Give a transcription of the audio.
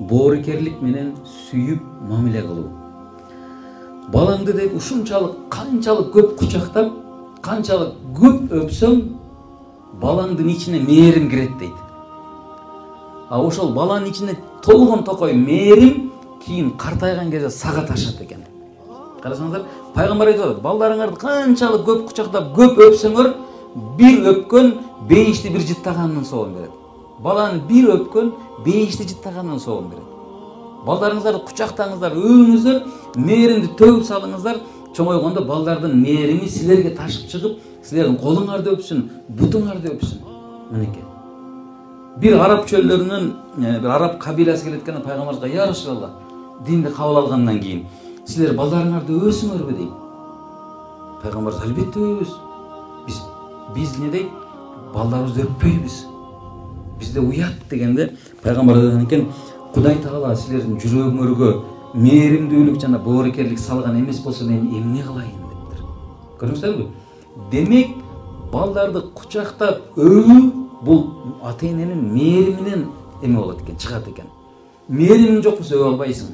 боорукерлик менен сүйүп мамиле кылуу. Балаңды деп ушунчалык канчалык көп кучактап, канчалык көп өпсөң, балаңдын ичине мээрим кирет дейт. А ошол баланын ичине толгон токой мээрим кийин картайган кезде сага ташат экен. Карасаңыздар, пайгамбар айтып атат, балдарыңарды канчалык көп кучактап, көп өпсөңөр, бир өпкөн бейишти бир жыттаганын соогун берет. Баланы бир өпкөн бейишти жыттаганын соогун берет. Балдарыңыздарды кучактаңыздар, өңүңүздөр, мээримди төгүп салыңыздар. Чоңойгондо балдардын мээрими силерге ташып чыгып, силердин колуңарды өпсүн, бутуңарды өпсүн. Мынеке. Bir Arap çöllerinden bir Arap kabilesi geletken Peygamber'e ya Resulallah dinde kabul algandan keyin sizler baldarыңарды өсүңөрбү дейт. Peygamber albatta өбүз. Biz ne deyт? Балдарыбызды өппөйбүз. Бизде уят дегенде Peygamber деген экен, Кудай Таала силердин жүрөгүңөргө мээримдүүлүк жана боорукерлик салган эмес болсо мен эмне кылайын дептир. Көрдүңүздөрбү? Демек балдарды кучактап өбүү бул ата-эненин мээриминен эме болот экен, чыгат экен. Мээримиң жок болсо өбө албайсың.